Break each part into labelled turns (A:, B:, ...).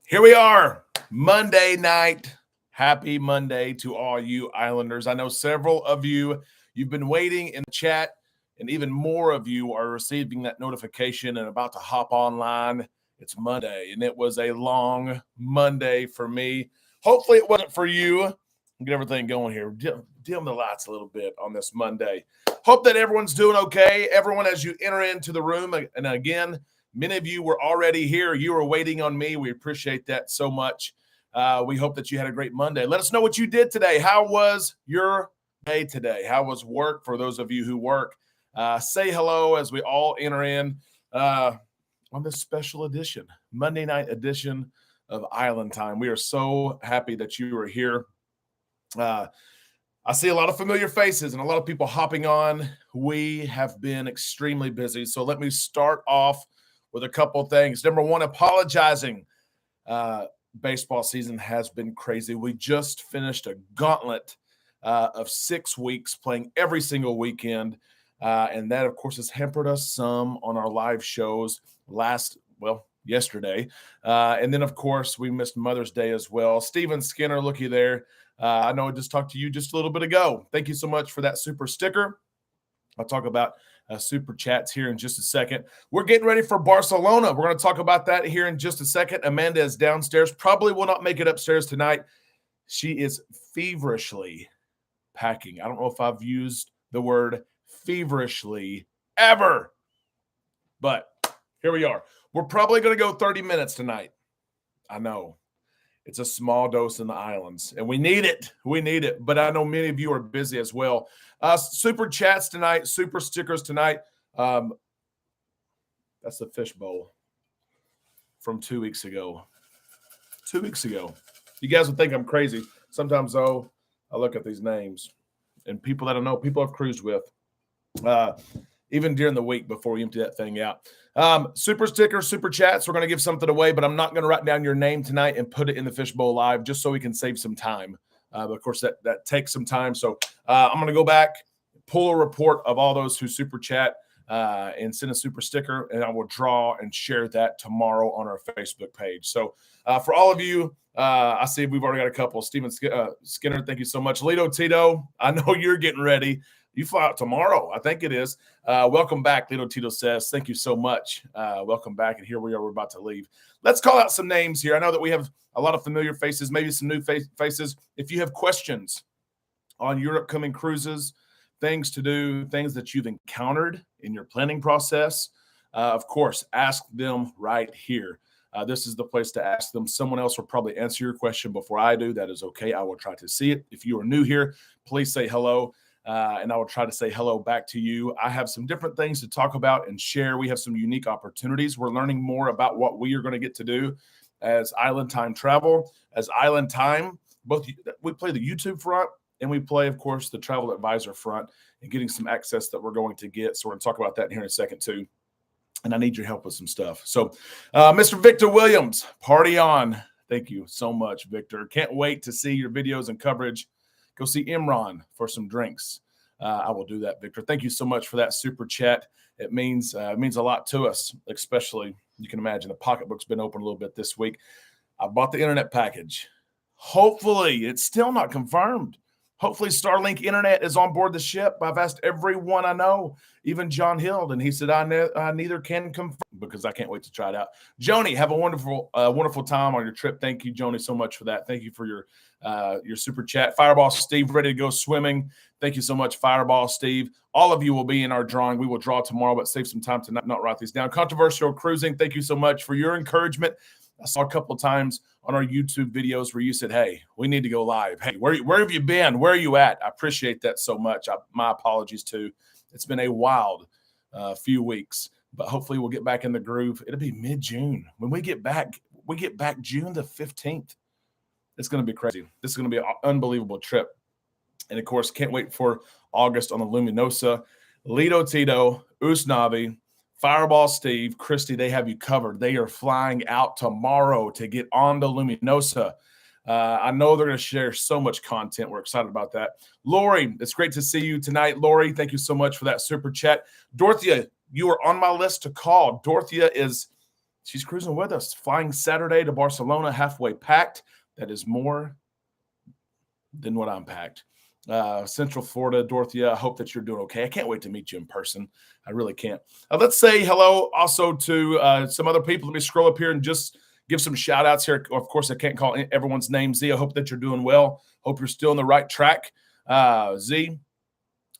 A: Here we are, Monday night. Happy Monday to all you Islanders. I know several of you've been waiting in the chat, and even more of you are receiving that notification and about to hop online. It's Monday, and it was a long Monday for me. Hopefully it wasn't for you. Get everything going here. Dim the lights a little bit on this Monday. Hope that everyone's doing okay. Everyone, as you enter into the room, and again, many of you were already here. You were waiting on me. We appreciate that so much. We hope that you had a great Monday. Let us know what you did today. How was your day today? How was work for those of you who work? Say hello as we all enter in on this special edition, Monday night edition of Island Time. We are so happy that you are here. I see a lot of familiar faces and a lot of people hopping on. We have been extremely busy. So let me start off with a couple of things. Number one, apologizing. Baseball season has been crazy. We just finished a gauntlet of 6 weeks playing every single weekend. And that, of course, has hampered us some on our live shows yesterday. And then, of course, we missed Mother's Day as well. Steven Skinner, looky there. I know I just talked to you just a little bit ago. Thank you so much for that super sticker. I'll talk about super chats here in just a second. We're getting ready for Barcelona. We're going to talk about that here in just a second. Amanda is downstairs. Probably will not make it upstairs tonight. She is feverishly packing. I don't know if I've used the word feverishly ever, but here we are. We're probably going to go 30 minutes tonight. I know. It's a small dose in the islands, and we need it. We need it. But I know many of you are busy as well. Super chats tonight, super stickers tonight. That's the fishbowl from 2 weeks ago. 2 weeks ago. You guys would think I'm crazy. Sometimes, though, I look at these names, and people that I know, people I've cruised with, even during the week before we empty that thing out. Super stickers, super chats. We're going to give something away, but I'm not going to write down your name tonight and put it in the Fishbowl Live just so we can save some time. But of course, that takes some time. So I'm going to go back, pull a report of all those who super chat and send a super sticker, and I will draw and share that tomorrow on our Facebook page. So for all of you, I see we've already got a couple. Steven Skinner, thank you so much. Lito Tito, I know you're getting ready. You fly out tomorrow, I think it is. Welcome back, Little Tito says. Thank you so much. Welcome back, and here we are. We're about to leave. Let's call out some names here. I know that we have a lot of familiar faces, maybe some new faces. If you have questions on your upcoming cruises, things to do, things that you've encountered in your planning process, of course, ask them right here. This is the place to ask them. Someone else will probably answer your question before I do. That is okay. I will try to see it. If you are new here, please say hello. And I will try to say hello back to you. I have some different things to talk about and share. We have some unique opportunities. We're learning more about what we are going to get to do as Island Time Travel, as Island Time. Both we play the YouTube front and we play, of course, the Travel Advisor front and getting some access that we're going to get. So we're going to talk about that here in a second too. And I need your help with some stuff. So Mr. Victor Williams, party on. Thank you so much, Victor. Can't wait to see your videos and coverage. Go see Imran for some drinks. I will do that, Victor. Thank you so much for that super chat. It means a lot to us, especially, you can imagine, the pocketbook's been open a little bit this week. I bought the internet package. Hopefully, it's still not confirmed. Hopefully, Starlink Internet is on board the ship. I've asked everyone I know, even John Hild, and he said, I neither can confirm because I can't wait to try it out. Joni, have a wonderful time on your trip. Thank you, Joni, so much for that. Thank you for your super chat. Fireball Steve, ready to go swimming. Thank you so much, Fireball Steve. All of you will be in our drawing. We will draw tomorrow, but save some time to not write these down. Controversial Cruising, thank you so much for your encouragement. I saw a couple of times on our YouTube videos where you said, hey, we need to go live. Hey, where have you been? Where are you at? I appreciate that so much. My apologies, too. It's been a wild few weeks, but hopefully we'll get back in the groove. It'll be mid-June. When we get back June the 15th. It's going to be crazy. This is going to be an unbelievable trip. And, of course, can't wait for August on the Luminosa. Lito Tito, Usnavi, Fireball Steve, Christy, they have you covered. They are flying out tomorrow to get on the Luminosa. I know they're going to share so much content. We're excited about that. Lori, it's great to see you tonight. Lori, thank you so much for that super chat. Dorothea, you are on my list to call. Dorothea is she's cruising with us, flying Saturday to Barcelona, halfway packed. That is more than what I'm packed. Central Florida, Dorothea, I hope that you're doing okay. I can't wait to meet you in person. I really can't. Let's say hello also to some other people. Let me scroll up here and just give some shout outs here. Of course, I can't call everyone's name. Z, I hope that you're doing well. Hope you're still on the right track. Z,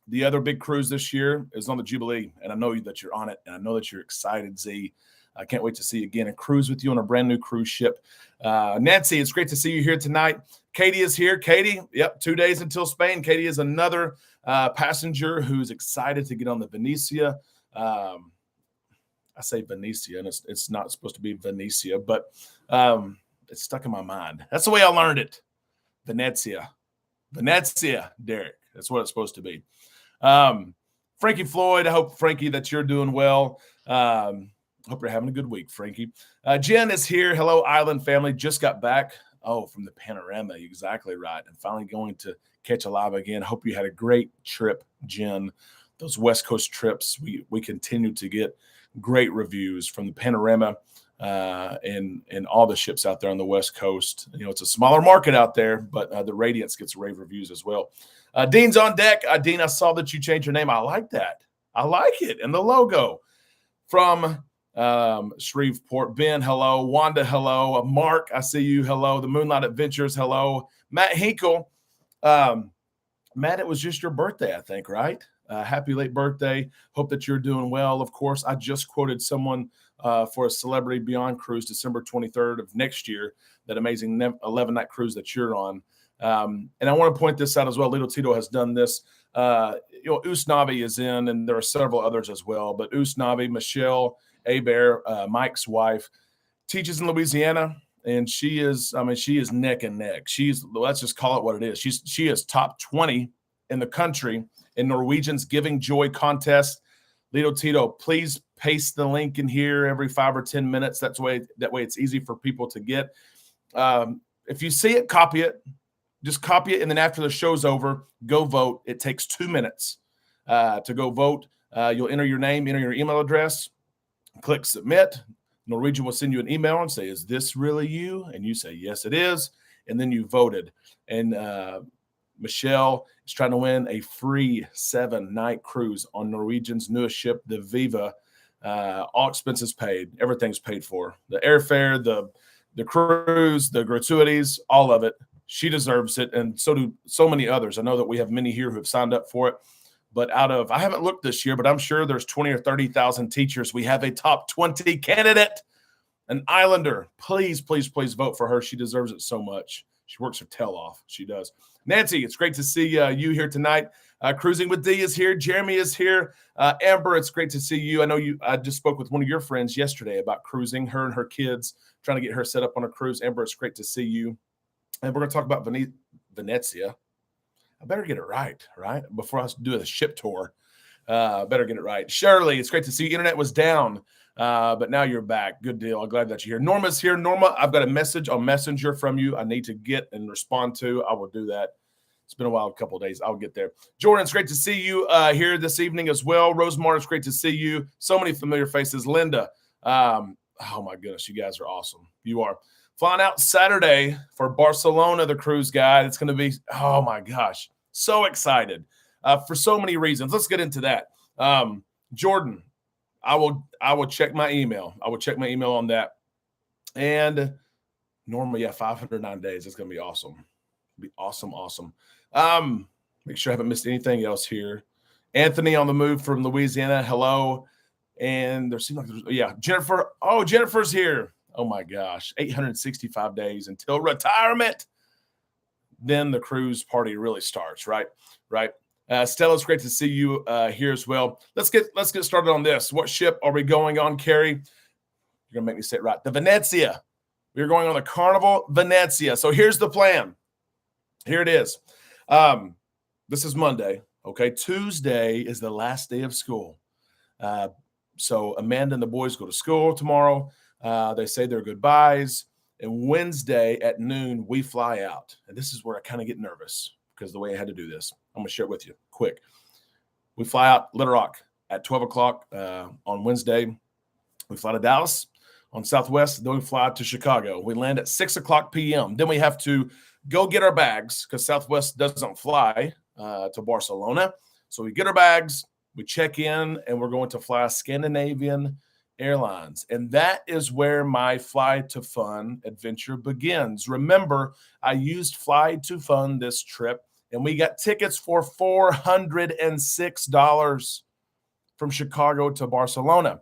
A: the other big cruise this year is on the Jubilee, and I know that you're on it, and I know that you're excited, Z. I can't wait to see you again and cruise with you on a brand new cruise ship. Nancy, it's great to see you here tonight. Katie is here. Katie, yep, 2 days until Spain. Katie is another passenger who's excited to get on the Venecia. I say Venecia, and it's not supposed to be Venecia, but it's stuck in my mind. That's the way I learned it. Venezia, Derek. That's what it's supposed to be. Frankie Floyd, I hope, Frankie, that you're doing well. Hope you're having a good week, Frankie. Jen is here. Hello, Island family. Just got back. Oh, from the Panorama. Exactly right. And finally going to catch a live again. Hope you had a great trip, Jen. Those West Coast trips, we continue to get great reviews from the Panorama and all the ships out there on the West Coast. You know, it's a smaller market out there, but the Radiance gets rave reviews as well. Dean's on deck. Dean, I saw that you changed your name. I like that. I like it. And the logo from Shreveport. Ben, hello. Wanda, hello. Mark, I see you. Hello. The Moonlight Adventures, hello. Matt Hinkle. Matt, it was just your birthday, I think, right? Happy late birthday. Hope that you're doing well. Of course, I just quoted someone for a Celebrity Beyond cruise December 23rd of next year, that amazing 11-night cruise that you're on. And I want to point this out as well. Little Tito has done this. Usnavi is in, and there are several others as well. But Usnavi, Michelle Abear, Mike's wife, teaches in Louisiana, and she is neck and neck. Let's just call it what it is. She is top 20 in the country in Norwegian's Giving Joy contest. Little Tito, please paste the link in here every 5 or 10 minutes. That way it's easy for people to get. If you see it, copy it. Just copy it, and then after the show's over, go vote. It takes 2 minutes to go vote. You'll enter your name, enter your email address, click submit. Norwegian will send you an email and say, is this really you? And you say, yes, it is. And then you voted. And Michelle is trying to win a free 7-night cruise on Norwegian's newest ship, the Viva. All expenses paid. Everything's paid for. The airfare, the cruise, the gratuities, all of it. She deserves it, and so do so many others. I know that we have many here who have signed up for it. But I haven't looked this year, but I'm sure there's 20 or 30,000 teachers. We have a top 20 candidate, an Islander. Please, please, please vote for her. She deserves it so much. She works her tail off. She does. Nancy, it's great to see you here tonight. Cruising with D is here. Jeremy is here. Amber, it's great to see you. I know I just spoke with one of your friends yesterday about cruising, her and her kids, trying to get her set up on a cruise. Amber, it's great to see you. And we're going to talk about Venezia. I better get it right? Before I do a ship tour, better get it right. Shirley, it's great to see you. Internet was down, but now you're back. Good deal. I'm glad that you're here. Norma's here. Norma, I've got a message on Messenger from you I need to get and respond to. I will do that. It's been a while, a couple of days. I'll get there. Jordan, it's great to see you here this evening as well. Rosemar, it's great to see you. So many familiar faces. Linda, oh my goodness, you guys are awesome. You are. Flying out Saturday for Barcelona, the cruise guide. It's going to be, oh my gosh, so excited for so many reasons. Let's get into that. Jordan, I will check my email. I will check my email on that. And normally, 509 days. It's going to be awesome. It'll be awesome, awesome. Make sure I haven't missed anything else here. Anthony on the move from Louisiana. Hello. And there seems like Jennifer. Oh, Jennifer's here. Oh my gosh, 865 days until retirement. Then the cruise party really starts, right? Stella, it's great to see you here as well. Let's get started on this. What ship are we going on, Carrie? You're gonna make me say it right. The Venezia. We're going on the Carnival Venezia. So here's the plan. Here it is. This is Monday. Okay, Tuesday is the last day of school. So Amanda and the boys go to school tomorrow. They say their goodbyes, and Wednesday at noon, we fly out. And this is where I kind of get nervous because the way I had to do this, I'm going to share it with you quick. We fly out Little Rock at 12 o'clock on Wednesday. We fly to Dallas on Southwest. Then we fly to Chicago. We land at 6 o'clock p.m. Then we have to go get our bags because Southwest doesn't fly to Barcelona. So we get our bags, we check in, and we're going to fly Scandinavian Airlines. And that is where my Fly to Fun adventure begins. Remember, I used Fly to Fun this trip, and we got tickets for $406 from Chicago to Barcelona.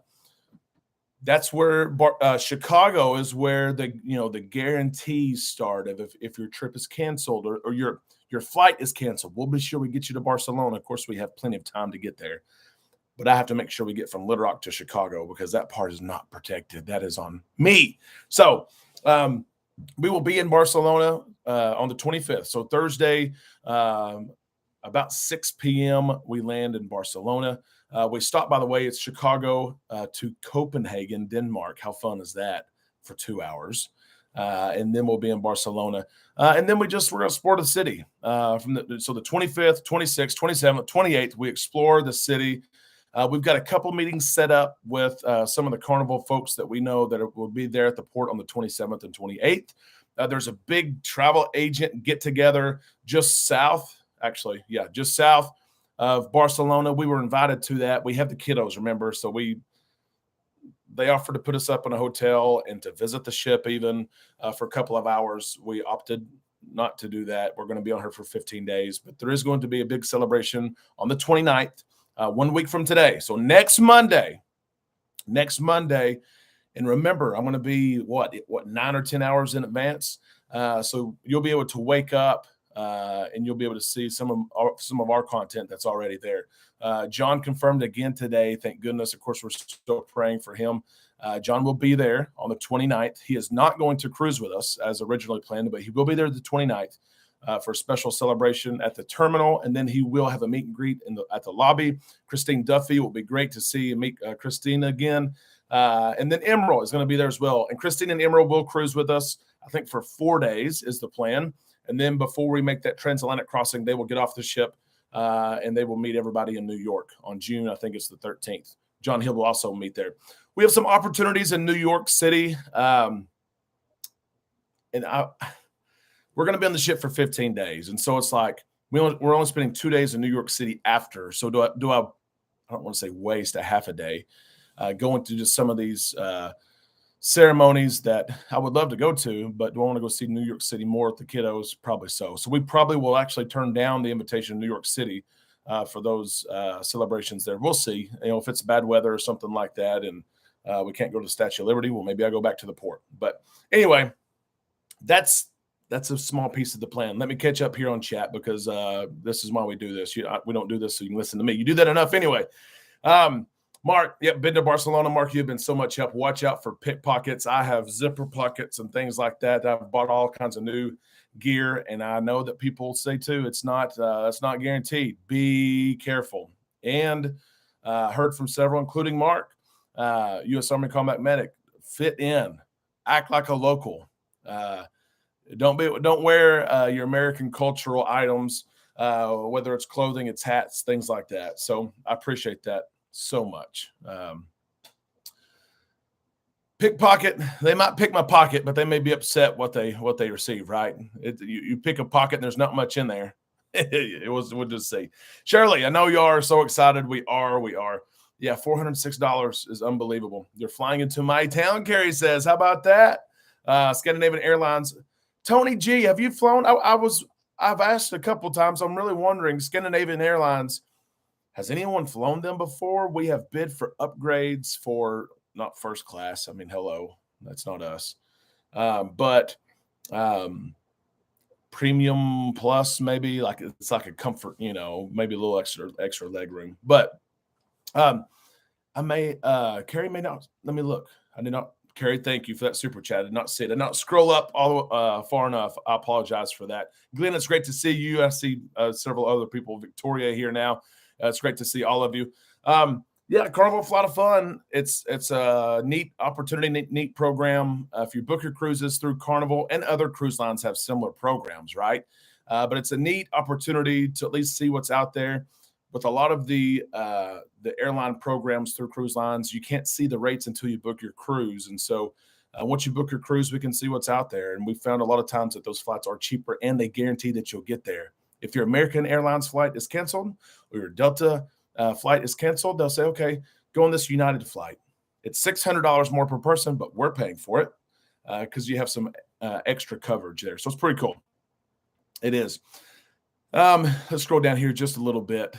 A: That's where Chicago is where the guarantees start of if your trip is canceled or your flight is canceled. We'll be sure we get you to Barcelona. Of course, we have plenty of time to get there, but I have to make sure we get from Little Rock to Chicago because that part is not protected. That is on me. So we will be in Barcelona on the 25th. So Thursday, about 6 p.m., we land in Barcelona. We stop, by the way, it's Chicago to Copenhagen, Denmark. How fun is that for 2 hours? And then we'll be in Barcelona. And then we're going to explore the city. So the 25th, 26th, 27th, 28th, we explore the city. We've got a couple meetings set up with some of the Carnival folks that we know that will be there at the port on the 27th and 28th. There's a big travel agent get-together just south of Barcelona. We were invited to that. We have the kiddos, remember? So they offered to put us up in a hotel and to visit the ship even for a couple of hours. We opted not to do that. We're going to be on here for 15 days, but there is going to be a big celebration on the 29th, 1 week from today. So next Monday. And remember, I'm going to be what 9 or 10 hours in advance. So you'll be able to wake up and you'll be able to see some of our content that's already there. John confirmed again today. Thank goodness. Of course, we're still praying for him. John will be there on the 29th. He is not going to cruise with us as originally planned, but he will be there the 29th for a special celebration at the terminal. And then he will have a meet and greet at the lobby. Christine Duffy will be great to see and meet Christine again. And then Emerald is going to be there as well. And Christine and Emerald will cruise with us, I think, for 4 days is the plan. And then before we make that transatlantic crossing, they will get off the ship and they will meet everybody in New York on June, I think it's the 13th. John Hill will also meet there. We have some opportunities in New York City. And we're going to be on the ship for 15 days. And so it's like we're only spending 2 days in New York City after. So I don't want to say waste a half a day going to just some of these ceremonies that I would love to go to, but do I want to go see New York City more with the kiddos? Probably so. So we probably will actually turn down the invitation to New York City for those celebrations there. We'll see. If it's bad weather or something like that and we can't go to the Statue of Liberty, well, maybe I'll go back to the port. But anyway, that's a small piece of the plan. Let me catch up here on chat because this is why we do this. We don't do this so you can listen to me. You do that enough anyway. Mark, been to Barcelona. Mark, you've been so much help. Watch out for pickpockets. I have zipper pockets and things like that. I've bought all kinds of new gear, and I know that people say too, it's not guaranteed. Be careful. And heard from several, including Mark, U.S. Army Combat Medic. Fit in, act like a local. Don't wear your American cultural items, whether it's clothing, it's hats, things like that. So I appreciate that so much. Pickpocket, they might pick my pocket, but they may be upset what they receive, right? You pick a pocket and there's not much in there. We'll just see. Shirley, I know you are so excited. We are. Yeah, $406 is unbelievable. You're flying into my town, Carrie says. How about that? Scandinavian Airlines. Tony G, have you flown? I've asked a couple times. I'm really wondering, Scandinavian Airlines, has anyone flown them before? We have bid for upgrades for not first class. I mean, hello, that's not us. But premium plus, maybe it's like a comfort, maybe a little extra leg room. But Carrie may not. Let me look. I did not. Carrie, thank you for that super chat. I did not see it. I did not scroll up far enough. I apologize for that. Glenn, it's great to see you. I see several other people. Victoria here now. It's great to see all of you. Carnival, a lot of fun. It's a neat opportunity, neat program. If you book your cruises through Carnival, and other cruise lines have similar programs, right? But it's a neat opportunity to at least see what's out there. with a lot of the airline programs through cruise lines, you can't see the rates until you book your cruise. And so once you book your cruise, we can see what's out there. And we found a lot of times that those flights are cheaper and they guarantee that you'll get there. If your American Airlines flight is canceled or your Delta flight is canceled, they'll say, okay, go on this United flight. It's $600 more per person, but we're paying for it because you have some extra coverage there. So it's pretty cool. It is. Let's scroll down here just a little bit.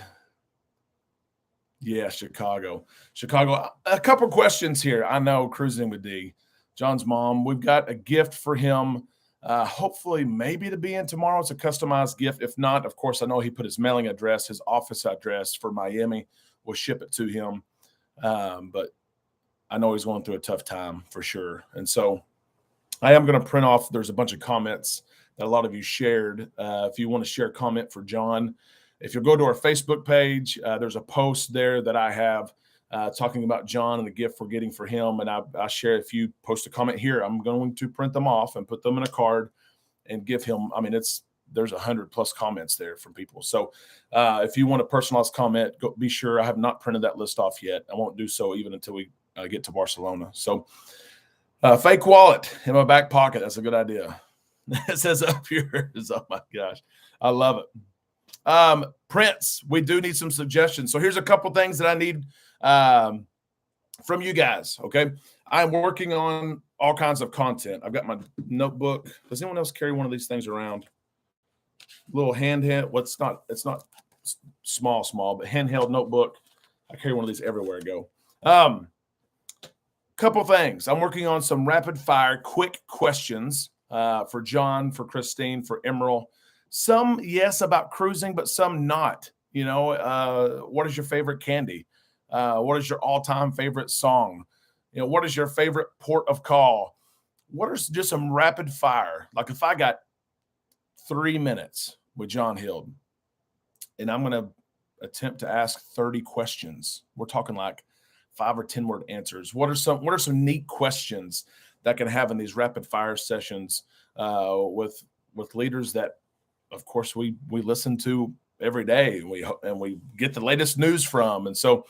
A: Yeah, Chicago. A couple questions here. I know, Cruising with D. John's mom, we've got a gift for him. Hopefully, maybe to be in tomorrow. It's a customized gift. If not, of course, I know he put his mailing address, his office address for Miami. We'll ship it to him. But I know he's going through a tough time for sure. And so I am going to print off. There's a bunch of comments that a lot of you shared. If you want to share a comment for John, if you go to our Facebook page, there's a post there that I have talking about John and the gift we're getting for him. And I share, if you post a comment here, I'm going to print them off and put them in a card and give him. I mean, there's 100+ comments there from people. So if you want a personalized comment, be sure. I have not printed that list off yet. I won't do so even until we get to Barcelona. So fake wallet in my back pocket. That's a good idea. It says up yours. Oh my gosh. I love it. Prince, we do need some suggestions. So here's a couple things that I need from you guys. Okay. I'm working on all kinds of content. I've got my notebook. Does anyone else carry one of these things around? Little handheld. It's not small, but handheld notebook. I carry one of these everywhere I go. Couple things. I'm working on some rapid fire quick questions for John, for Christine, for Emerald. Some, yes, about cruising, but some not. You know, what is your favorite candy? What is your all-time favorite song? You know, what is your favorite port of call? What are just some rapid fire? Like if I got 3 minutes with John Hild and I'm going to attempt to ask 30 questions, we're talking like 5 or 10 word answers. What are some neat questions that can have in these rapid fire sessions with leaders that, of course, we listen to every day and we get the latest news from. And so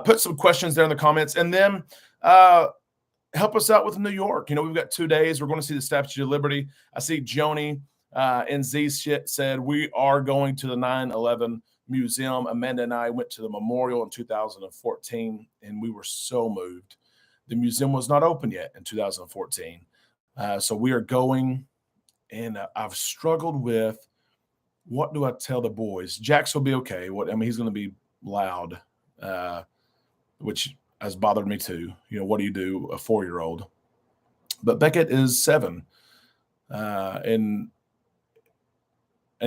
A: put some questions there in the comments, and then help us out with New York. You know, we've got 2 days. We're going to see the Statue of Liberty. I see Joni and Z said we are going to the 9/11 Museum. Amanda and I went to the memorial in 2014, and we were so moved. The museum was not open yet in 2014. So we are going, and I've struggled with, what do I tell the boys? Jax will be okay. He's going to be loud, which has bothered me too. You know, what do you do, a 4-year-old? But Beckett is 7, and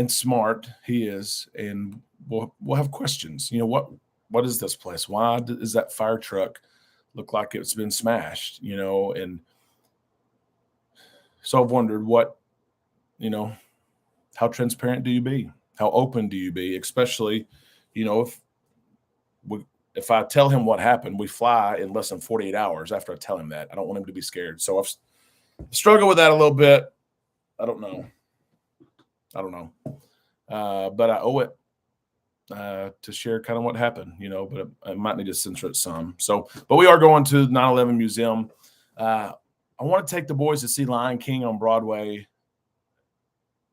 A: smart he is, and we'll have questions. You know, what is this place? Why does that fire truck look like it's been smashed? You know, and so I've wondered how transparent do you be? How open do you be? Especially, you know, if I tell him what happened, we fly in less than 48 hours after I tell him that. I don't want him to be scared. So I've struggled with that a little bit. I don't know. But I owe it to share kind of what happened, you know, but I might need to censor it some. So, but we are going to the 9/11 Museum. I want to take the boys to see Lion King on Broadway.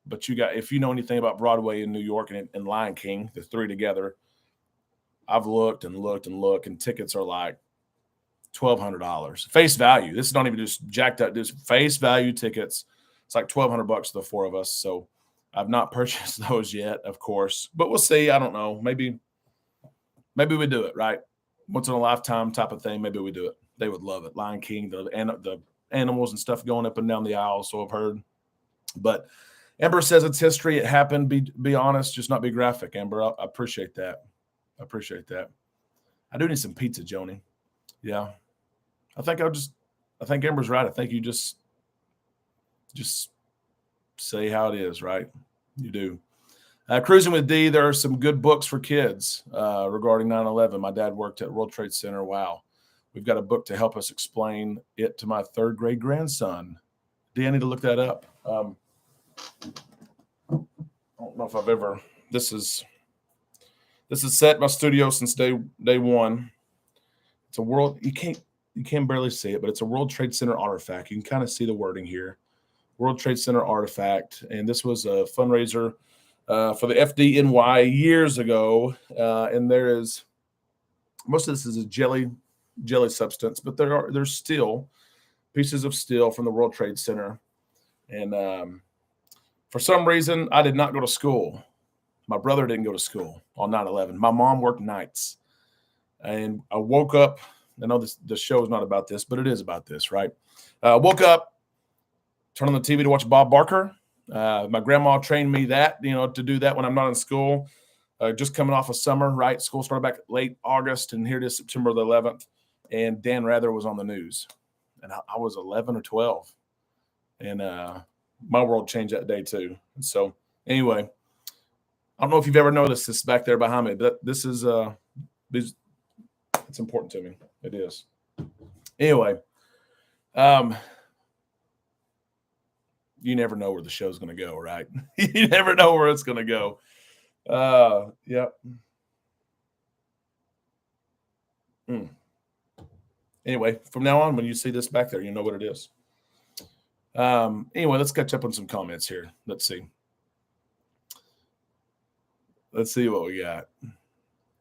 A: But if you know anything about Broadway in New York and Lion King, the 3 together, I've looked, and tickets are like $1,200 face value. This is not even just jacked up. This face value tickets. It's like $1,200 to the 4 of us. So I've not purchased those yet, of course, but we'll see. I don't know. Maybe we do it, right? Once in a lifetime type of thing. Maybe we do it. They would love it. Lion King, the animals and stuff going up and down the aisle. So I've heard. But Amber says it's history. It happened. Be honest, just not be graphic. Amber, I appreciate that. I do need some pizza, Joni. Yeah. I think Amber's right. I think you just say how it is, right? You do. Cruising with D, there are some good books for kids regarding 9/11. My dad worked at World Trade Center. Wow. We've got a book to help us explain it to my 3rd grade grandson. D, I need to look that up. I don't know if I've ever. This This is set in my studio since day one. It's a world you can barely see it, but it's a World Trade Center artifact. You can kind of see the wording here. World Trade Center artifact, and this was a fundraiser for the FDNY years ago. And there's most of this is a jelly substance, but there's still pieces of steel from the World Trade Center. And for some reason, I did not go to school. My brother didn't go to school on 9/11. My mom worked nights, and I woke up. I know the show is not about this, but it is about this, right? Woke up, turned on the TV to watch Bob Barker. My grandma trained me that, to do that when I'm not in school. Just coming off of summer, right? School started back late August, and here it is September the 11th, and Dan Rather was on the news, and I was 11 or 12, and my world changed that day too. And so, anyway, I don't know if you've ever noticed this back there behind me, but this is it's important to me. It is. Anyway, you never know where the show's going to go, right? You never know where it's going to go. Yep. Anyway, from now on, when you see this back there, you know what it is. Anyway, let's catch up on some comments here. Let's see what we got.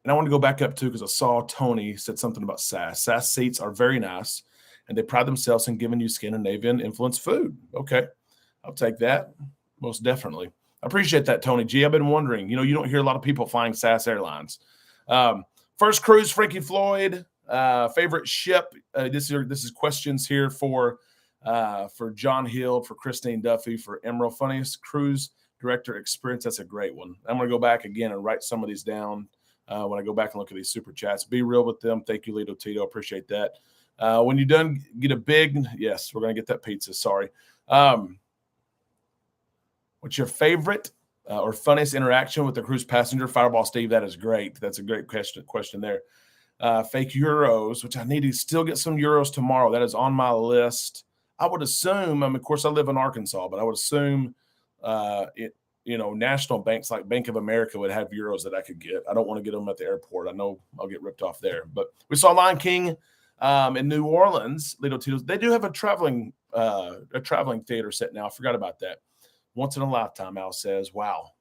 A: And I want to go back up too, because I saw Tony said something about SAS. SAS seats are very nice, and they pride themselves in giving you Scandinavian influenced food. Okay, I'll take that. Most definitely. I appreciate that, Tony G. I've been wondering, you don't hear a lot of people flying SAS Airlines. First cruise, Frankie Floyd. Favorite ship. This is questions here for John Hill, for Christine Duffy, for Emerald. Funniest cruise director experience. That's a great one. I'm going to go back again and write some of these down when I go back and look at these super chats. Be real with them. Thank you, Lito Tito. Appreciate that. When you're done, get a big yes. We're going to get that pizza. Sorry. What's your favorite or funniest interaction with the cruise passenger? Fireball Steve, that is great. That's a great question there. Fake euros, which I need to still get some euros tomorrow. That is on my list. I would assume, of course, I live in Arkansas, but I would assume national banks like Bank of America would have euros that I could get. I don't want to get them at the airport. I know I'll get ripped off there. But we saw Lion King in New Orleans, Little Tito's. They do have a traveling theater set now. I forgot about that. Once in a lifetime, Al says. Wow.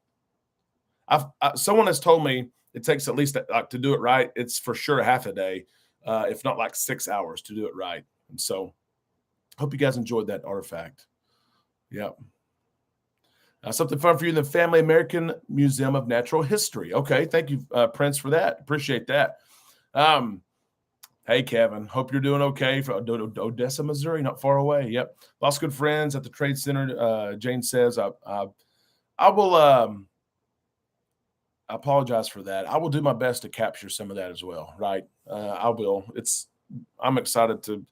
A: Someone has told me it takes at least to do it right. It's for sure half a day, if not like 6 hours to do it right. And so hope you guys enjoyed that artifact. Yep. Something fun for you in the Family American Museum of Natural History. Okay. Thank you, Prince, for that. Appreciate that. Hey, Kevin. Hope you're doing okay for Odessa, Missouri, not far away. Yep. Lots of good friends at the Trade Center. Jane says, I will I apologize for that. I will do my best to capture some of that as well, right? I will. I'm excited to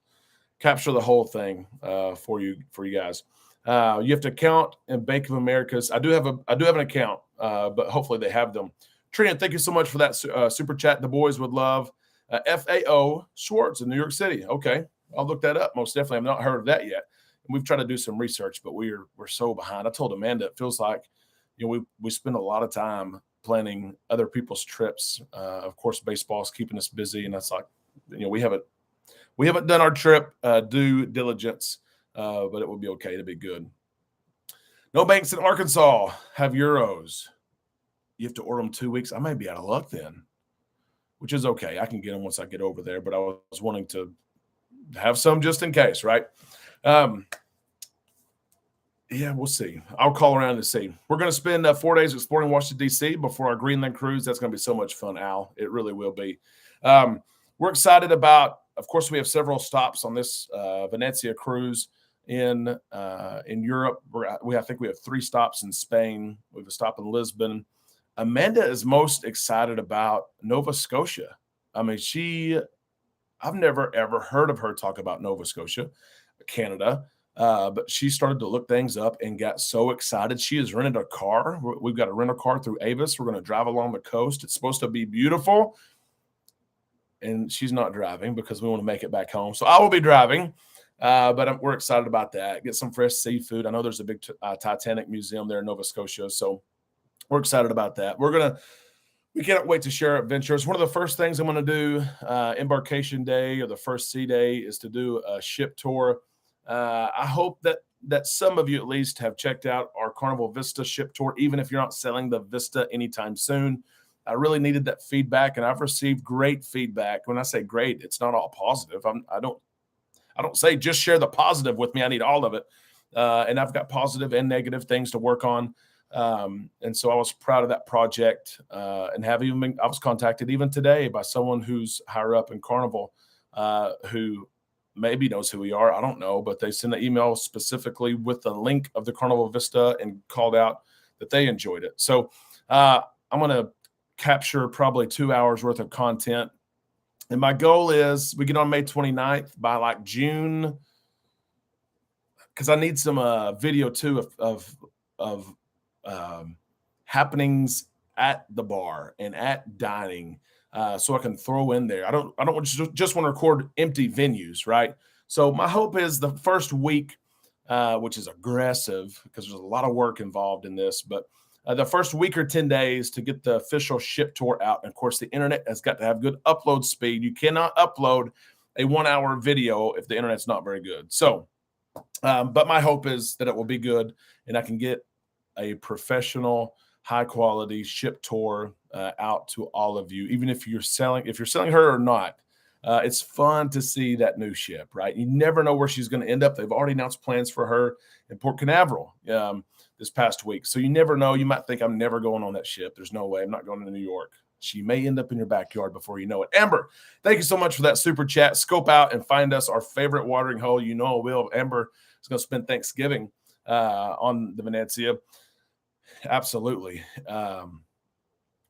A: capture the whole thing for you guys. You have to account in Bank of America's. I do have an account, but hopefully they have them. Trina, thank you so much for that super chat. The boys would love FAO Schwartz in New York City. Okay, I'll look that up. Most definitely, I've not heard of that yet. And we've tried to do some research, but we're so behind. I told Amanda it feels like we spend a lot of time planning other people's trips. Of course, baseball's keeping us busy, and that's like we haven't done our trip due diligence. But it will be okay to be good. No banks in Arkansas have euros. You have to order them 2 weeks. I may be out of luck then, which is okay. I can get them once I get over there, but I was wanting to have some just in case, right? Yeah, we'll see. I'll call around and see. We're going to spend 4 days exploring Washington, D.C. before our Greenland cruise. That's going to be so much fun, Al. It really will be. We're excited about, of course, we have several stops on this Venezia cruise in Europe. I think we have 3 stops in Spain. We have a stop in Lisbon. Amanda is most excited about Nova Scotia. I mean, I've never, ever heard of her talk about Nova Scotia, Canada. But she started to look things up and got so excited. She has rented a car. We've got a rental car through Avis. We're going to drive along the coast. It's supposed to be beautiful. And she's not driving because we want to make it back home. So I will be driving, but we're excited about that. Get some fresh seafood. I know there's a big Titanic museum there in Nova Scotia. So we're excited about that. We're going to we cannot wait to share adventures. One of the first things I'm going to do embarkation day or the first sea day is to do a ship tour. I hope that some of you at least have checked out our Carnival Vista ship tour, even if you're not selling the Vista anytime soon. I really needed that feedback, and I've received great feedback. When I say great, it's not all positive. I don't say just share the positive with me. I need all of it, and I've got positive and negative things to work on. And so I was proud of that project, and I was contacted even today by someone who's higher up in Carnival, who maybe knows who we are. I don't know, but they sent an email specifically with the link of the Carnival Vista and called out that they enjoyed it. So I'm going to capture probably 2 hours worth of content. And my goal is we get on May 29th by like June, because I need some video too of happenings at the bar and at dining, so I can throw in there. I don't just want to record empty venues, right? So my hope is the first week, which is aggressive because there's a lot of work involved in this, but the first week or 10 days to get the official ship tour out. And of course, the internet has got to have good upload speed. You cannot upload a 1 hour video if the internet's not very good. So, but my hope is that it will be good and I can get a professional, high quality ship tour out to all of you, even if you're selling her or not. It's fun to see that new ship, right? You never know where she's going to end up. They've already announced plans for her in Port Canaveral this past week. So you never know. You might think I'm never going on that ship. There's no way. I'm not going to New York. She may end up in your backyard before you know it. Amber, thank you so much for that super chat. Scope out and find us our favorite watering hole. You know, Will. Amber is going to spend Thanksgiving on the Venezia. Absolutely.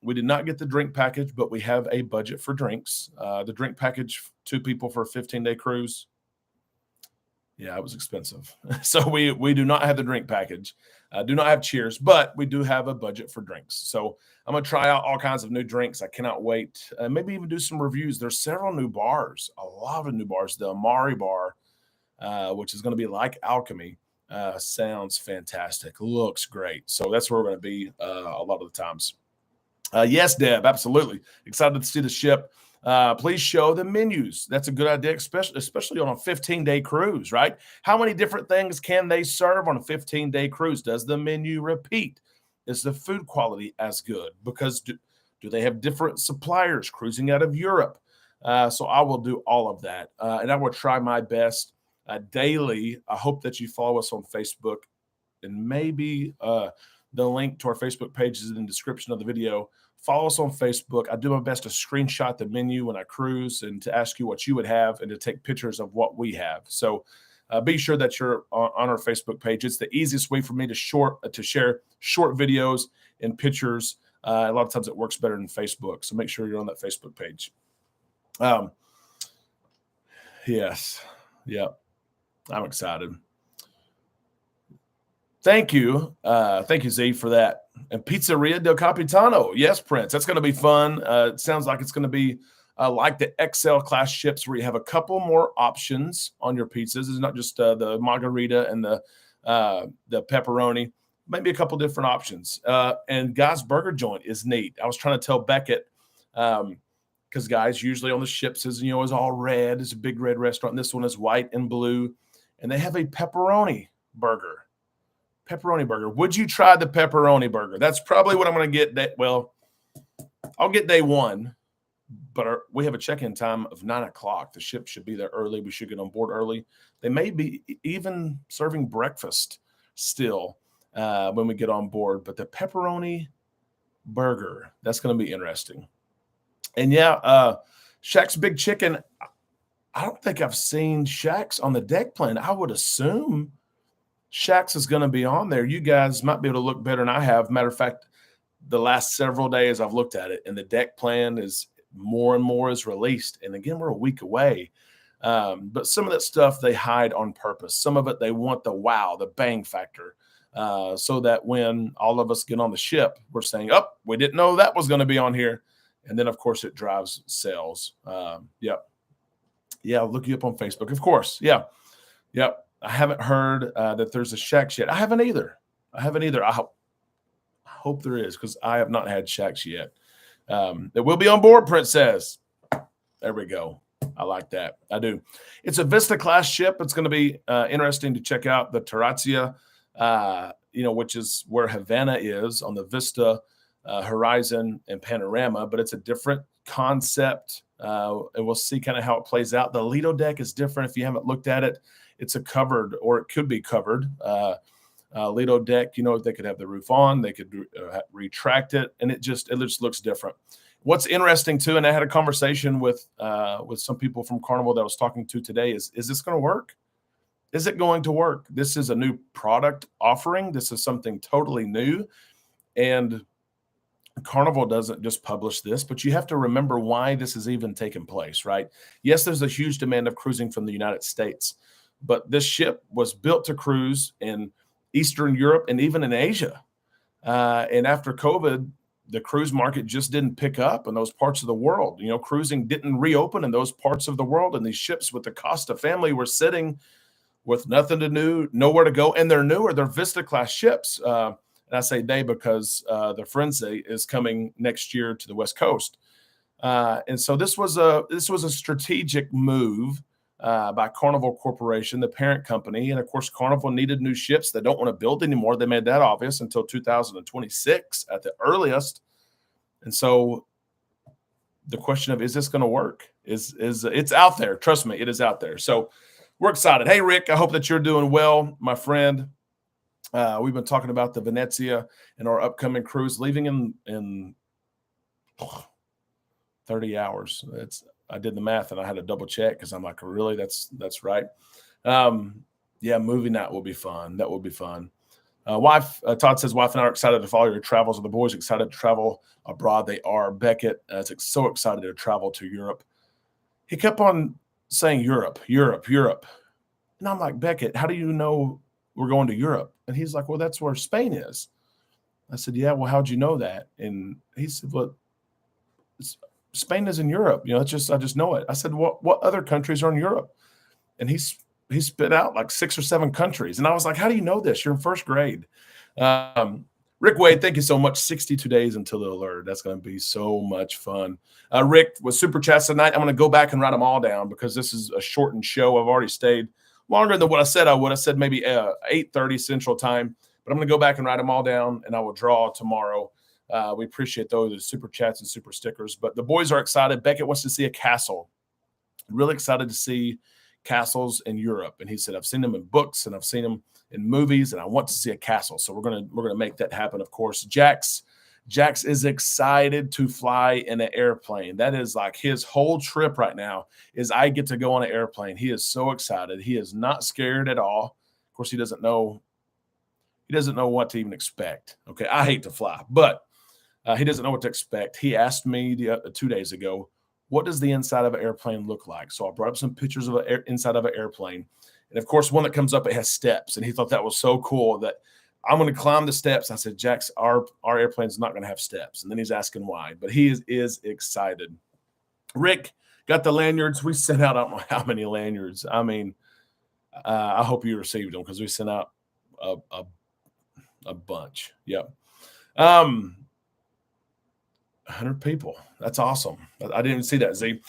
A: We did not get the drink package, but we have a budget for drinks. The drink package, 2 people for a 15-day cruise. Yeah, it was expensive. So we do not have the drink package. Do not have cheers, but we do have a budget for drinks. So I'm going to try out all kinds of new drinks. I cannot wait. Maybe even do some reviews. There's several new bars, a lot of new bars. The Amari Bar, which is going to be like Alchemy, sounds fantastic. Looks great. So that's where we're going to be a lot of the times. Yes, Deb, absolutely. Excited to see the ship. Please show the menus. That's a good idea, especially on a 15-day cruise, right? How many different things can they serve on a 15-day cruise? Does the menu repeat? Is the food quality as good? Because do they have different suppliers cruising out of Europe? So I will do all of that. And I will try my best daily. I hope that you follow us on Facebook, and maybe the link to our Facebook page is in the description of the video. Follow us on Facebook. I do my best to screenshot the menu when I cruise and to ask you what you would have and to take pictures of what we have. So be sure that you're on our Facebook page. It's the easiest way for me to share short videos and pictures. A lot of times it works better than Facebook. So make sure you're on that Facebook page. Yes. Yep. I'm excited. Thank you. Thank you, Z, for that. And Pizzeria del Capitano. Yes, Prince. That's going to be fun. It sounds like it's going to be like the XL class ships where you have a couple more options on your pizzas. It's not just the margarita and the pepperoni. Maybe a couple different options. And Guy's Burger Joint is neat. I was trying to tell Beckett, because Guy's usually on the ships is all red. It's a big red restaurant. And this one is white and blue. And they have a pepperoni burger. Would you try the pepperoni burger? That's probably what I'm going to get. I'll get day one, but we have a check-in time of 9:00. The ship should be there early. We should get on board early. They may be even serving breakfast still when we get on board, but the pepperoni burger, that's going to be interesting. And yeah, Shaq's Big Chicken. I don't think I've seen Shaq's on the deck plan. I would assume Shaq's is going to be on there. You guys might be able to look better than I have. Matter of fact, the last several days I've looked at it, and the deck plan is more and more is released. And again, we're a week away. But some of that stuff they hide on purpose. Some of it they want the wow, the bang factor, so that when all of us get on the ship, we're saying, "Oh, we didn't know that was going to be on here." And then, of course, it drives sales. Yep. Yeah, I'll look you up on Facebook, of course. Yeah. Yep. I haven't heard that there's a Shaq's yet. I haven't either. I hope there is, because I have not had Shaq's yet. That will be on board, Prince says. There we go. I like that. I do. It's a Vista class ship. It's going to be interesting to check out the Taracia, which is where Havana is on the Vista Horizon and Panorama, but it's a different concept. And we'll see kind of how it plays out. The Lido deck is different. If you haven't looked at it, it's a covered, or it could be covered Lido deck. They could have the roof on, they could retract it, and it just looks different. What's interesting too, and I had a conversation with some people from Carnival that I was talking to today, is this going to work? Is it going to work? This is a new product offering. This is something totally new. And Carnival doesn't just publish this, but you have to remember why this is even taking place, right? Yes, there's a huge demand of cruising from the United States, but this ship was built to cruise in Eastern Europe and even in Asia. And after COVID, the cruise market just didn't pick up in those parts of the world. Cruising didn't reopen in those parts of the world, and these ships with the Costa family were sitting with nothing to do, nowhere to go, and they're newer. They're Vista class ships. And I say they because the Firenze is coming next year to the West Coast. And so this was a strategic move by Carnival Corporation, the parent company. And of course, Carnival needed new ships. They don't want to build anymore. They made that obvious until 2026 at the earliest. And so the question of, is this going to work? Is it's out there. Trust me, it is out there. So we're excited. Hey, Rick, I hope that you're doing well, my friend. We've been talking about the Venezia and our upcoming cruise leaving in 30 hours. I did the math and I had to double check because I'm like, really? That's right. Movie night will be fun. That will be fun. Todd says, wife and I are excited to follow your travels. Are the boys excited to travel abroad? They are. Beckett is so excited to travel to Europe. He kept on saying Europe. And I'm like, Beckett, how do you know we're going to Europe? And he's like, well, that's where Spain is. I said, yeah, well, how'd you know that? And he said, well, Spain is in Europe. I just know it. I said, what other countries are in Europe? And he spit out like 6 or 7 countries. And I was like, how do you know this? You're in first grade. Rick Wade, thank you so much. 62 days until the alert. That's going to be so much fun. Rick, with Super Chats tonight, I'm going to go back and write them all down because this is a shortened show. I've already stayed longer than what I said I would. I said maybe 8:30 Central Time, but I'm going to go back and write them all down, and I will draw tomorrow. We appreciate those, the Super Chats and Super Stickers. But the boys are excited. Beckett wants to see a castle. Really excited to see castles in Europe. And he said, I've seen them in books and I've seen them in movies, and I want to see a castle. So we're gonna make that happen, of course. Jax is excited to fly in an airplane. That is like his whole trip right now is I get to go on an airplane. He is so excited. He is not scared at all. Of course, he doesn't know what to even expect. Okay, I hate to fly, but he doesn't know what to expect. He asked me 2 days ago, what does the inside of an airplane look like? So I brought up some pictures of inside of an airplane. And of course, one that comes up, it has steps. And he thought that was so cool that I'm going to climb the steps. I said, Jax, our airplane's not going to have steps. And then he's asking why, but he is excited. Rick got the lanyards. We sent out, I don't know how many lanyards. I mean, I hope you received them because we sent out a bunch. Yep. 100 people. That's awesome. I didn't even see that, Z.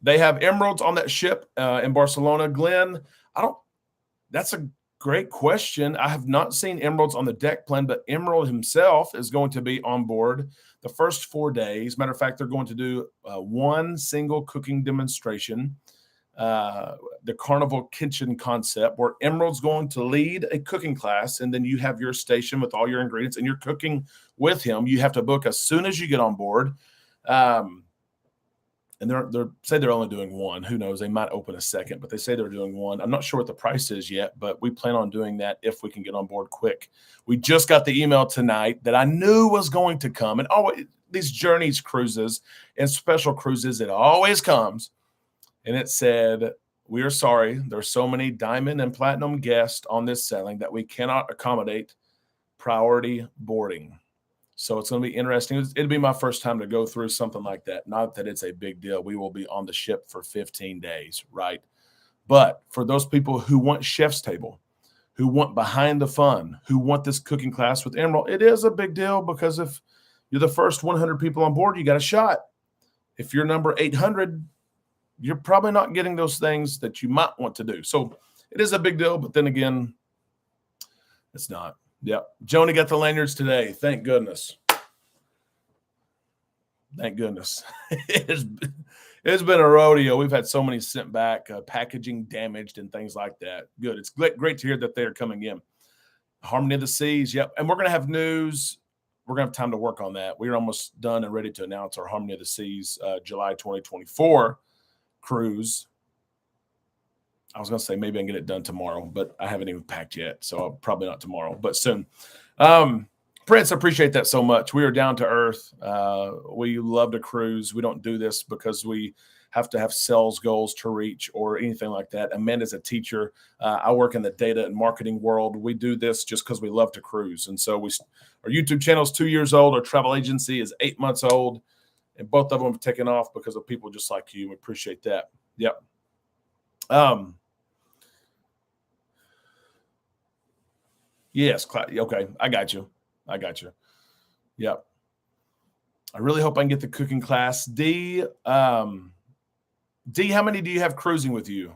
A: They have emeralds on that ship in Barcelona. Glenn, that's a great question. I have not seen emeralds on the deck plan, but Emerald himself is going to be on board the first 4 days. Matter of fact, they're going to do one single cooking demonstration, the Carnival Kitchen concept, where Emerald's going to lead a cooking class, and then you have your station with all your ingredients, and you're cooking with him. You have to book as soon as you get on board. And they're say they're only doing one. Who knows? They might open a second, but they say they're doing one. I'm not sure what the price is yet, but we plan on doing that if we can get on board quick. We just got the email tonight that I knew was going to come. And these Journeys cruises and special cruises, it always comes. And it said, we are sorry. There's so many diamond and platinum guests on this sailing that we cannot accommodate priority boarding. So it's going to be interesting. It'll be my first time to go through something like that. Not that it's a big deal. We will be on the ship for 15 days, right? But for those people who want chef's table, who want behind the fun, who want this cooking class with Emerald, it is a big deal because if you're the first 100 people on board, you got a shot. If you're number 800, you're probably not getting those things that you might want to do. So it is a big deal, but then again, it's not. Yep. Joni got the lanyards today. Thank goodness. Thank goodness. It's been a rodeo. We've had so many sent back, packaging damaged and things like that. Good. It's great to hear that they're coming in. Harmony of the Seas. Yep. And we're going to have news. We're going to have time to work on that. We're almost done and ready to announce our Harmony of the Seas July 2024 cruise. I was going to say maybe I can get it done tomorrow, but I haven't even packed yet. So probably not tomorrow, but soon. Prince, I appreciate that so much. We are down to earth. We love to cruise. We don't do this because we have to have sales goals to reach or anything like that. Amanda's a teacher. I work in the data and marketing world. We do this just because we love to cruise. And so our YouTube channel is 2 years old. Our travel agency is 8 months old. And both of them have taken off because of people just like you. We appreciate that. Yep. Yes. Okay. I got you. Yep. I really hope I can get the cooking class. D, how many do you have cruising with you?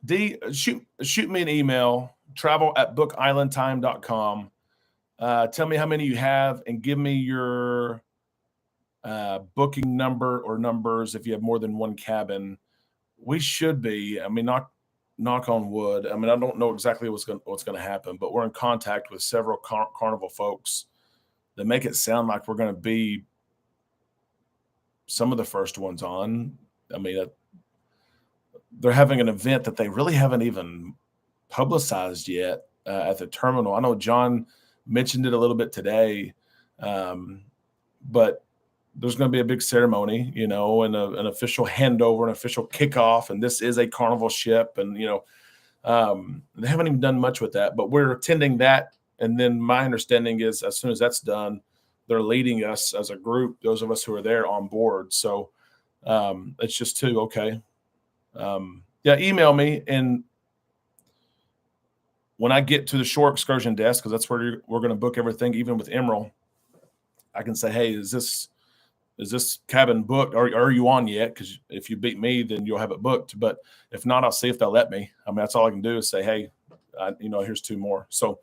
A: D, shoot me an email, travel@bookislandtime.com. Tell me how many you have and give me your booking number or numbers if you have more than one cabin. We should be, knock on wood. I don't know exactly what's going to happen, but we're in contact with several Carnival folks that make it sound like we're going to be some of the first ones on. They're having an event that they really haven't even publicized yet at the terminal. I know John mentioned it a little bit today, but there's going to be a big ceremony, and an official handover, an official kickoff. And this is a Carnival ship. And, they haven't even done much with that, but we're attending that. And then my understanding is as soon as that's done, they're leading us as a group, those of us who are there on board. So it's just two. Okay. Email me. And when I get to the shore excursion desk, because that's where we're going to book everything, even with Emerald, I can say, hey, is this cabin booked? Are you on yet? Because if you beat me, then you'll have it booked. But if not, I'll see if they'll let me. That's all I can do is say, hey, here's two more. So,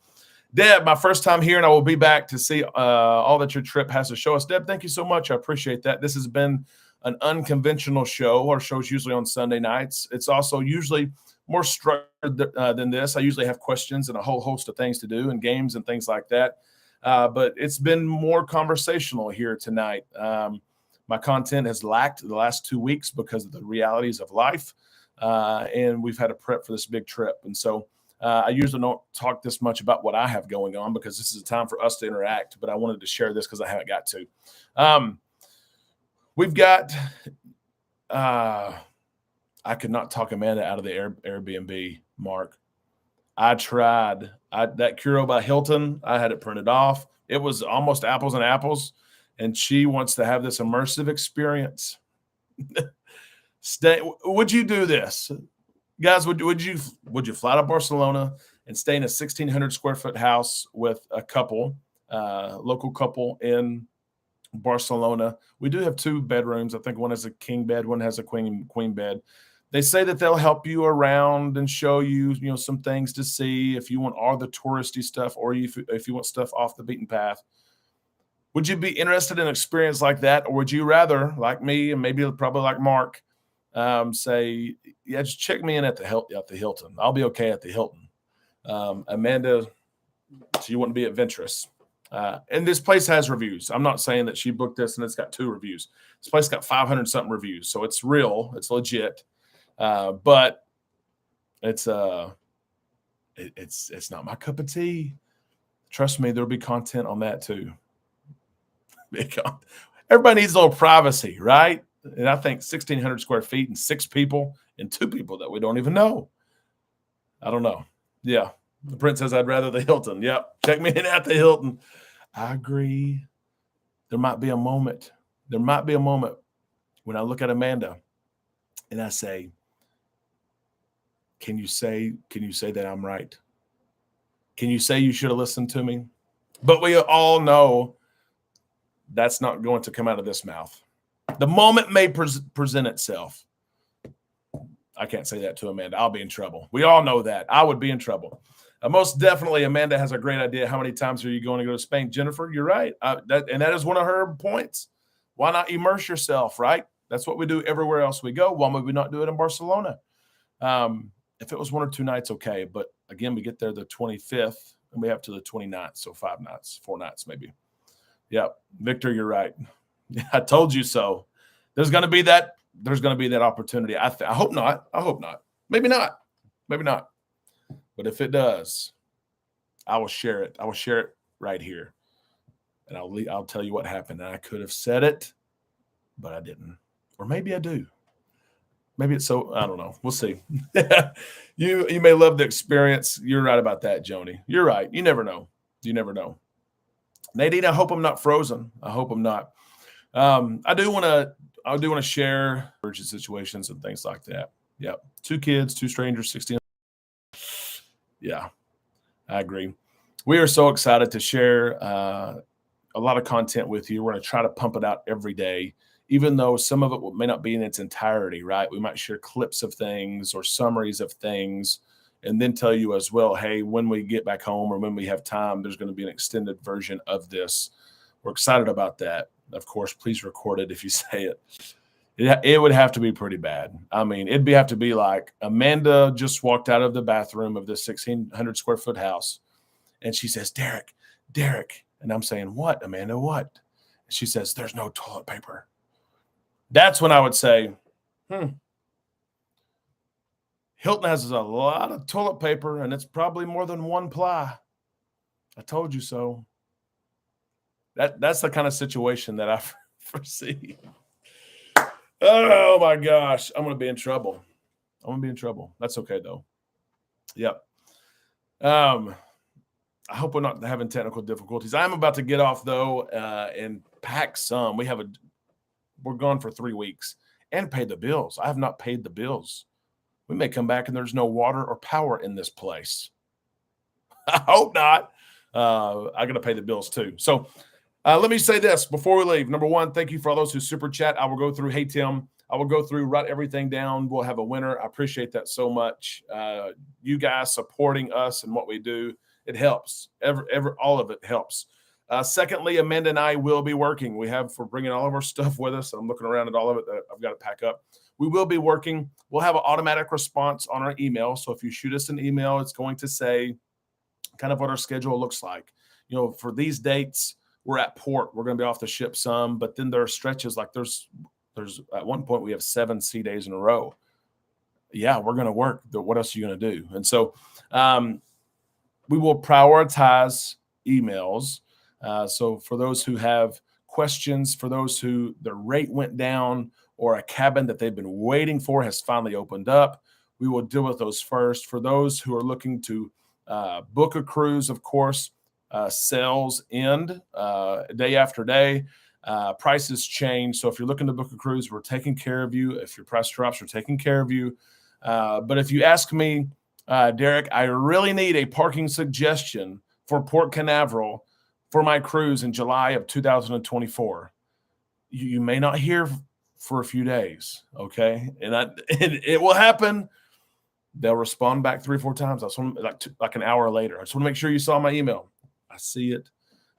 A: Deb, my first time here, and I will be back to see all that your trip has to show us. Deb, thank you so much. I appreciate that. This has been an unconventional show. Our show's usually on Sunday nights. It's also usually more structured than this. I usually have questions and a whole host of things to do and games and things like that. But it's been more conversational here tonight. My content has lacked the last 2 weeks because of the realities of life. And we've had to prep for this big trip. And so I usually don't talk this much about what I have going on because this is a time for us to interact. But I wanted to share this because I haven't got to. We've got I could not talk Amanda out of the Airbnb, Mark. I tried. That Curo by Hilton, I had it printed off. It was almost apples and apples, and she wants to have this immersive experience. Would you do this, guys? Would you fly to Barcelona and stay in a 1,600 square foot house with a couple, local couple in Barcelona? We do have 2 bedrooms. I think one has a king bed, one has a queen bed. They say that they'll help you around and show you, some things to see if you want all the touristy stuff or if you want stuff off the beaten path. Would you be interested in an experience like that? Or would you rather, like me and maybe probably like Mark, say, yeah, just check me in at the Hilton. I'll be okay at the Hilton. Amanda, so you wouldn't be adventurous. And this place has reviews. I'm not saying that she booked this and it's got 2 reviews. This place got 500 something reviews. So it's real. It's legit. But it's not my cup of tea. Trust me, there'll be content on that too. Everybody needs a little privacy, right? And I think 1,600 square feet and 6 people and 2 people that we don't even know. I don't know. Yeah. The Prince says, I'd rather the Hilton. Yep. Check me in at the Hilton. I agree. There might be a moment when I look at Amanda and I say, can you say that I'm right? Can you say you should have listened to me? But we all know that's not going to come out of this mouth. The moment may present itself. I can't say that to Amanda. I'll be in trouble. We all know that. I would be in trouble. Most definitely, Amanda has a great idea. How many times are you going to go to Spain? Jennifer, you're right. That is one of her points. Why not immerse yourself, right? That's what we do everywhere else we go. Why would we not do it in Barcelona? If it was 1 or 2 nights, okay. But again, we get there the 25th and we have to the 29th. So 5 nights, 4 nights maybe. Yeah, Victor, you're right. I told you so. There's going to be that opportunity. I hope not. I hope not. Maybe not. Maybe not. But if it does, I will share it. I will share it right here. And I'll tell you what happened. And I could have said it, but I didn't. Or maybe I do. Maybe it's so, I don't know. We'll see. You may love the experience. You're right about that, Joni. You're right. You never know. You never know. Nadine, I hope I'm not frozen. I hope I'm not. I do want to share urgent situations and things like that. Yeah. 2 kids, 2 strangers, 16. Yeah, I agree. We are so excited to share a lot of content with you. We're going to try to pump it out every day, even though some of it may not be in its entirety, right? We might share clips of things or summaries of things and then tell you as well, hey, when we get back home or when we have time, there's going to be an extended version of this. We're excited about that. Of course, please record it if you say it. It would have to be pretty bad. I mean, it'd have to be like Amanda just walked out of the bathroom of this 1,600 square foot house. And she says, Derek. And I'm saying, what, Amanda, what? And she says, there's no toilet paper. That's when I would say, Hilton has a lot of toilet paper, and it's probably more than 1 ply. I told you so. That's the kind of situation that I foresee. Oh, my gosh. I'm going to be in trouble. That's okay, though. Yep. I hope we're not having technical difficulties. I'm about to get off, though, and pack some. We're gone for 3 weeks and pay the bills. I have not paid the bills. We may come back and there's no water or power in this place. I hope not. I got to pay the bills, too. So let me say this before we leave. Number one, thank you for all those who super chat. I will go through. Hey, Tim, I will go through, write everything down. We'll have a winner. I appreciate that so much. You guys supporting us and what we do, it helps. All of it helps. Secondly, Amanda and I will be working. We're bringing all of our stuff with us. I'm looking around at all of it that I've got to pack up. We will be working. We'll have an automatic response on our email. So if you shoot us an email, it's going to say kind of what our schedule looks like. For these dates, we're at port. We're going to be off the ship some, but then there are stretches like there's at one point we have 7 sea days in a row. Yeah, we're going to work. What else are you going to do? And so we will prioritize emails. So for those who have questions, for those who their rate went down or a cabin that they've been waiting for has finally opened up, we will deal with those first. For those who are looking to book a cruise, of course, sales end day after day. Prices change. So if you're looking to book a cruise, we're taking care of you. If your price drops, we're taking care of you. But if you ask me, Derek, I really need a parking suggestion for Port Canaveral for my cruise in July of 2024. You may not hear for a few days, okay? And it will happen. They'll respond back 3 or 4 times. I just want like an hour later. I just want to make sure you saw my email. I see it.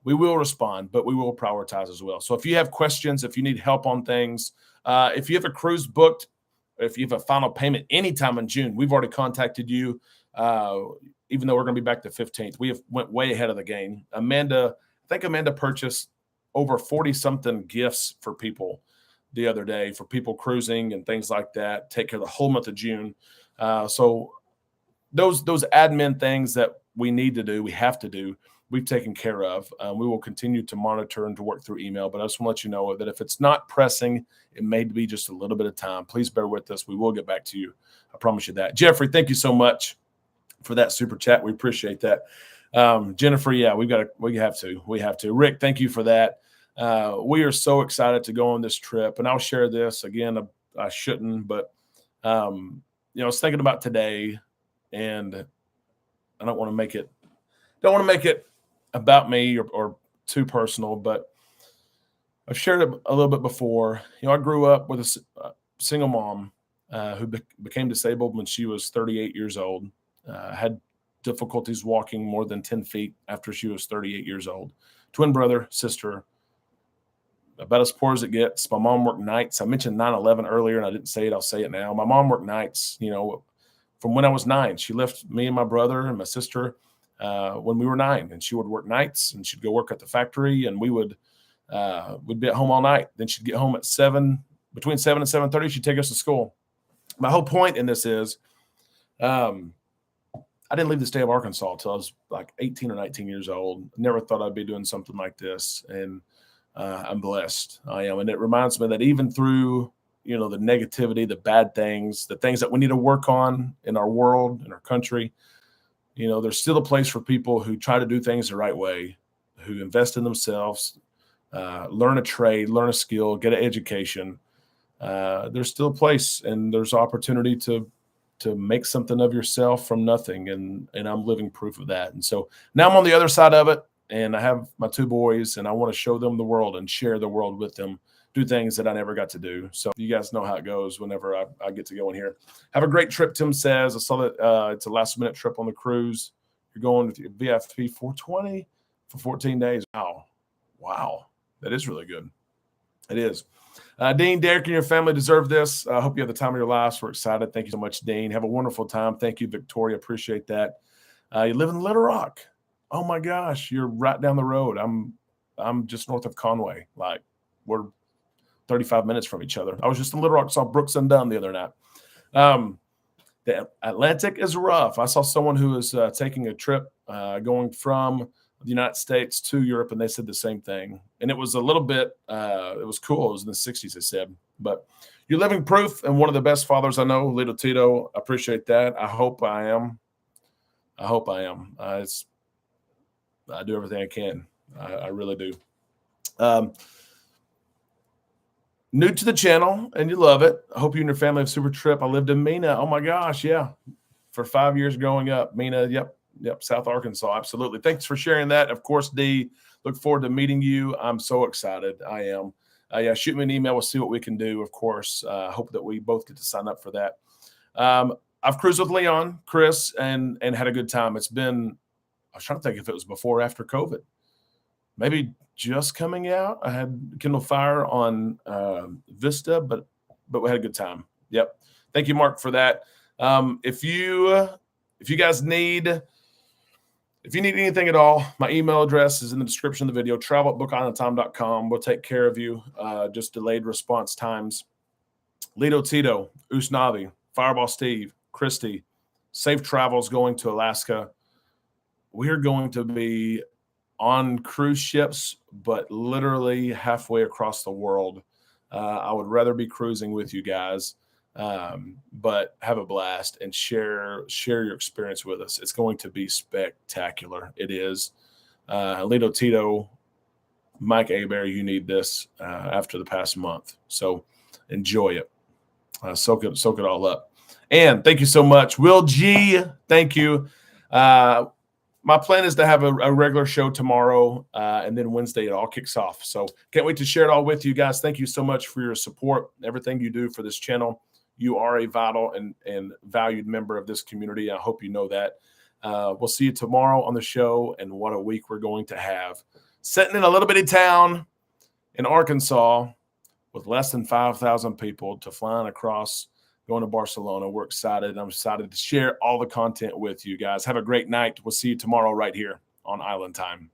A: We will respond, but we will prioritize as well. So if you have questions, if you need help on things, if you have a cruise booked, if you have a final payment anytime in June, we've already contacted you. Even though we're going to be back the 15th, we have went way ahead of the game. I think Amanda purchased over 40-something gifts for people the other day for people cruising and things like that. Take care of the whole month of June. So those admin things that we need to do, we have to do, we've taken care of. We will continue to monitor and to work through email, but I just want to let you know that if it's not pressing, it may be just a little bit of time. Please bear with us. We will get back to you. I promise you that. Jeffrey, thank you so much for that super chat. We appreciate that. Jennifer, yeah, we have to. Rick, thank you for that. We are so excited to go on this trip, and I'll share this again. I shouldn't, but I was thinking about today, and I don't want to make it about me or too personal, but I've shared it a little bit before. I grew up with a single mom who became disabled when she was 38 years old, had difficulties walking more than 10 feet after she was 38 years old. Twin brother, sister, about as poor as it gets. My mom worked nights. I mentioned 9/11 earlier, and I didn't say it. I'll say it now. My mom worked nights, from when I was 9. She left me and my brother and my sister when we were 9, and she would work nights, and she'd go work at the factory, and we'd be at home all night. Then she'd get home at 7, between 7 and 7:30. She'd take us to school. My whole point in this is, I didn't leave the state of Arkansas until I was like 18 or 19 years old. Never thought I'd be doing something like this, and I'm blessed. I am, and it reminds me that even through the negativity, the bad things, the things that we need to work on in our world, in our country, there's still a place for people who try to do things the right way, who invest in themselves, learn a trade, learn a skill, get an education. There's still a place, and there's opportunity to make something of yourself from nothing, and I'm living proof of that. And so now I'm on the other side of it, and I have my 2 boys, and I want to show them the world and share the world with them, do things that I never got to do. So you guys know how it goes whenever I get to go in here. Have a great trip, Tim says. I saw that it's a last-minute trip on the cruise. You're going with your VFP 420 for 14 days. Wow. That is really good. It is. Dean, Derek, and your family deserve this. I hope you have the time of your lives. We're excited. Thank you so much, Dean. Have a wonderful time. Thank you, Victoria. Appreciate that. You live in Little Rock. Oh my gosh, you're right down the road. I'm just north of Conway. Like, we're 35 minutes from each other. I was just in Little Rock, saw Brooks and Dunn the other night. The Atlantic is rough. I saw someone who was taking a trip going from the United States to Europe, and they said the same thing. And it was a little bit, it was cool. It was in the 60s, they said. But you're living proof, and one of the best fathers I know, Little Tito. I appreciate that. I hope I am. I do everything I can. I really do. New to the channel, and you love it. I hope you and your family have a super trip. I lived in Mena. Oh my gosh, yeah. For 5 years growing up. Mena, yep, South Arkansas, absolutely. Thanks for sharing that. Of course, Dee, look forward to meeting you. I'm so excited. I am. Yeah, shoot me an email. We'll see what we can do, of course. Hope that we both get to sign up for that. I've cruised with Leon, Chris, and had a good time. It's been, I was trying to think if it was before or after COVID. Maybe just coming out. I had Kindle Fire on Vista, but we had a good time. Yep. Thank you, Mark, for that. If you guys need anything at all, my email address is in the description of the video, travel@bookislandtime.com. We'll take care of you. Just delayed response times. Lito Tito, Usnavi, Fireball Steve, Christy, safe travels going to Alaska. We're going to be on cruise ships, but literally halfway across the world. I would rather be cruising with you guys, but have a blast and share your experience with us. It's going to be spectacular. It is. Lito Tito, Mike Abear, you need this after the past month. So enjoy it. Soak it all up. And thank you so much. Will G, thank you. My plan is to have a regular show tomorrow, and then Wednesday it all kicks off. So can't wait to share it all with you guys. Thank you so much for your support, everything you do for this channel. You are a vital and valued member of this community. I hope you know that. We'll see you tomorrow on the show, and what a week we're going to have. Sitting in a little bitty town in Arkansas with less than 5,000 people to flying across, going to Barcelona. We're excited. I'm excited to share all the content with you guys. Have a great night. We'll see you tomorrow right here on Island Time.